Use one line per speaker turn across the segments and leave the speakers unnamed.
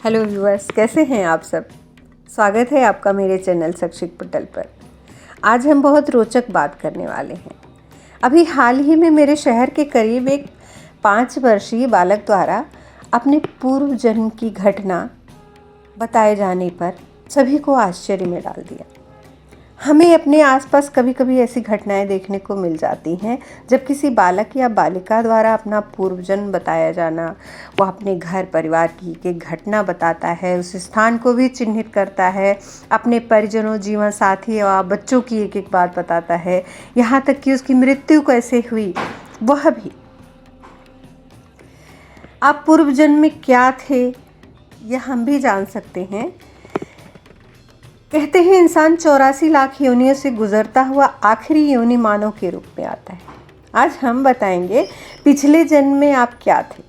Hello viewers, कैसे हैं आप सब। स्वागत है आपका मेरे चैनल शैक्षिक पटल पर। आज हम बहुत रोचक बात करने वाले हैं। अभी हाल ही में मेरे शहर के करीब एक 5 वर्षीय बालक द्वारा अपने पूर्व जन्म की घटना बताए जाने पर सभी को आश्चर्य में डाल दिया। हमें अपने आसपास कभी कभी ऐसी घटनाएं देखने को मिल जाती हैं जब किसी बालक या बालिका द्वारा अपना पूर्व जन्म बताया जाना, वह अपने घर परिवार की एक घटना बताता है, उस स्थान को भी चिन्हित करता है, अपने परिजनों, जीवन साथी और बच्चों की एक एक बात बताता है, यहाँ तक कि उसकी मृत्यु कैसे हुई वह भी। आप पूर्व जन्म में क्या थे यह हम भी जान सकते हैं। कहते हैं इंसान 84 लाख योनियों से गुजरता हुआ आखिरी योनि मानव के रूप में आता है। आज हम बताएंगे पिछले जन्म में आप क्या थे।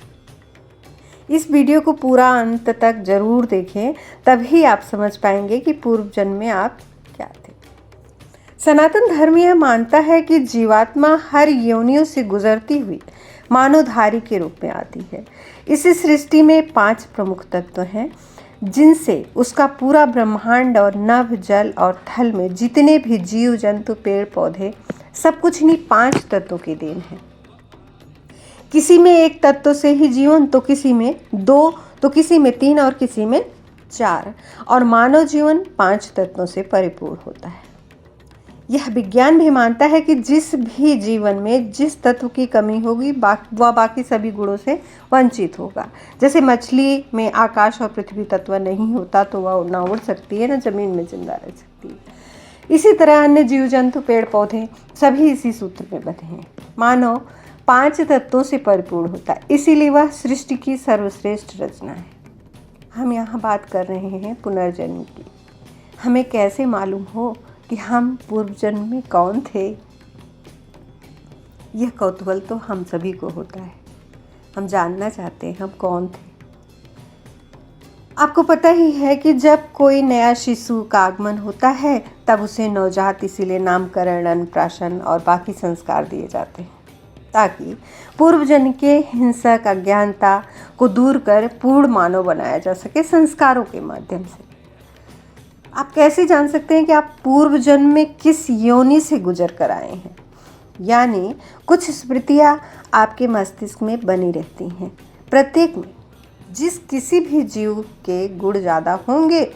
इस वीडियो को पूरा अंत तक जरूर देखें, तभी आप समझ पाएंगे कि पूर्व जन्म में आप क्या थे। सनातन धर्म यह मानता है कि जीवात्मा हर योनियों से गुजरती हुई मानवधारी के रूप में आती है। इस सृष्टि में 5 प्रमुख तत्व हैं जिनसे उसका पूरा ब्रह्मांड और नभ, जल और थल में जितने भी जीव जंतु, पेड़ पौधे, सब कुछ इन्हीं 5 तत्वों की देन है। किसी में एक तत्व से ही जीवन, तो किसी में 2, तो किसी में 3 और किसी में 4, और मानव जीवन 5 तत्वों से परिपूर्ण होता है। यह विज्ञान भी मानता है कि जिस भी जीवन में जिस तत्व की कमी होगी वह बाकी सभी गुणों से वंचित होगा। जैसे मछली में आकाश और पृथ्वी तत्व नहीं होता तो वह ना उड़ सकती है, ना जमीन में जिंदा रह सकती है। इसी तरह अन्य जीव जंतु, पेड़ पौधे सभी इसी सूत्र में बंधे हैं। मानव 5 तत्वों से परिपूर्ण होता है, इसीलिए वह सृष्टि की सर्वश्रेष्ठ रचना है। हम यहाँ बात कर रहे हैं पुनर्जन्म की। हमें कैसे मालूम हो कि हम पूर्व जन्म में कौन थे? यह कौतूहल तो हम सभी को होता है। हम जानना चाहते हैं हम कौन थे। आपको पता ही है कि जब कोई नया शिशु का आगमन होता है तब उसे नवजात, इसीलिए नामकरण, अन्नप्राशन और बाकी संस्कार दिए जाते हैं ताकि पूर्व जन्म के हिंसक अज्ञानता को दूर कर पूर्ण मानव बनाया जा सके संस्कारों के माध्यम से। आप कैसे जान सकते हैं कि आप पूर्व जन्म में किस योनि से गुजर कर आए हैं? यानी कुछ स्मृतियाँ आपके मस्तिष्क में बनी रहती हैं। प्रत्येक में जिस किसी भी जीव के गुण ज़्यादा होंगे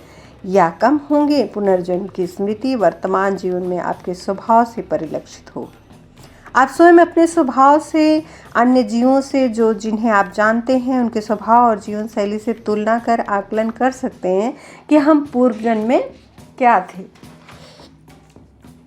या कम होंगे, पुनर्जन्म की स्मृति वर्तमान जीवन में आपके स्वभाव से परिलक्षित हो। आप स्वयं अपने स्वभाव से अन्य जीवों से, जो जिन्हें आप जानते हैं, उनके स्वभाव और जीवन शैली से तुलना कर आकलन कर सकते हैं कि हम पूर्व जन्म में क्या थे।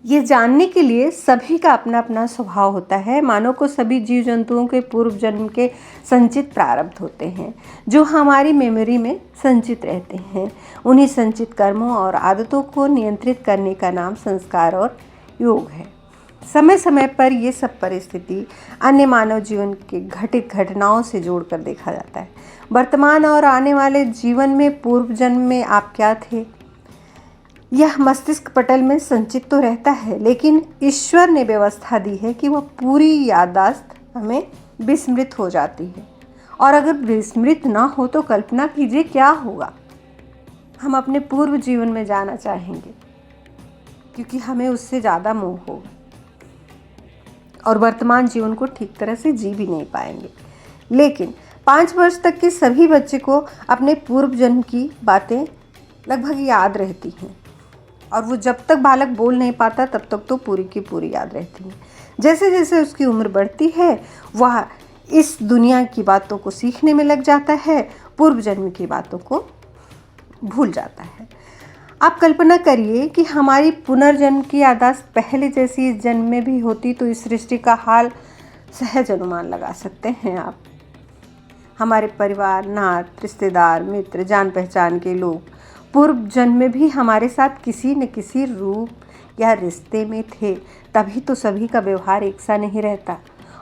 ये जानने के लिए सभी का अपना अपना स्वभाव होता है। मानव को सभी जीव जंतुओं के पूर्व जन्म के संचित प्रारब्ध होते हैं जो हमारी मेमोरी में संचित रहते हैं। उन्हीं संचित कर्मों और आदतों को नियंत्रित करने का नाम संस्कार और योग है। समय समय पर ये सब परिस्थिति अन्य मानव जीवन के घटित घटनाओं से जोड़कर देखा जाता है। वर्तमान और आने वाले जीवन में पूर्व जन्म में आप क्या थे, यह मस्तिष्क पटल में संचित तो रहता है, लेकिन ईश्वर ने व्यवस्था दी है कि वह पूरी याददाश्त हमें विस्मृत हो जाती है। और अगर विस्मृत ना हो तो कल्पना कीजिए क्या होगा। हम अपने पूर्व जीवन में जाना चाहेंगे क्योंकि हमें उससे ज़्यादा मोह होगा और वर्तमान जीवन को ठीक तरह से जी भी नहीं पाएंगे। लेकिन 5 वर्ष तक के सभी बच्चे को अपने पूर्व जन्म की बातें लगभग याद रहती हैं और वो जब तक बालक बोल नहीं पाता तब तक तो पूरी की पूरी याद रहती हैं। जैसे जैसे उसकी उम्र बढ़ती है वह इस दुनिया की बातों को सीखने में लग जाता है, पूर्व जन्म की बातों को भूल जाता है। आप कल्पना करिए कि हमारी पुनर्जन्म की याददाश्त पहले जैसी इस जन्म में भी होती तो इस सृष्टि का हाल सहज अनुमान लगा सकते हैं आप। हमारे परिवार, नात, रिश्तेदार, मित्र, जान पहचान के लोग पूर्व जन्म में भी हमारे साथ किसी न किसी रूप या रिश्ते में थे, तभी तो सभी का व्यवहार एक सा नहीं रहता।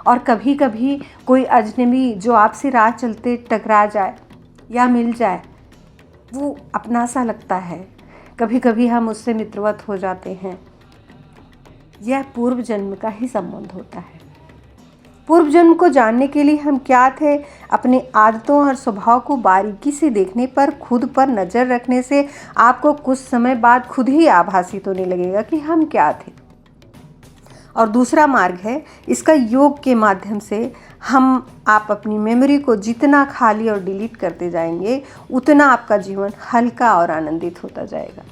और कभी कभी कोई अजनबी जो आपसे राह चलते टकरा जाए या मिल जाए वो अपना सा लगता है। कभी कभी हम उससे मित्रवत हो जाते हैं। यह पूर्व जन्म का ही संबंध होता है। पूर्व जन्म को जानने के लिए हम क्या थे, अपनी आदतों और स्वभाव को बारीकी से देखने पर, खुद पर नज़र रखने से आपको कुछ समय बाद खुद ही आभासित होने लगेगा कि हम क्या थे। और दूसरा मार्ग है, इसका योग के माध्यम से आप अपनी मेमोरी को जितना खाली और डिलीट करते जाएंगे, उतना आपका जीवन हल्का और आनंदित होता जाएगा।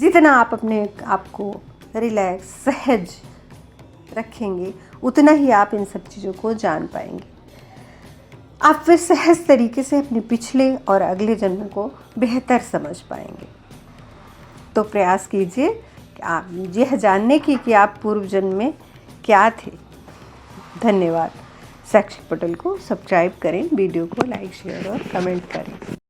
जितना आप अपने आप को रिलैक्स, सहज रखेंगे, उतना ही आप इन सब चीज़ों को जान पाएंगे। आप फिर सहज तरीके से अपने पिछले और अगले जन्म को बेहतर समझ पाएंगे। तो प्रयास कीजिए कि आप यह जानने की कि आप पूर्व जन्म में क्या थे। धन्यवाद। शैक्षिक पटल को सब्सक्राइब करें, वीडियो को लाइक, शेयर और कमेंट करें।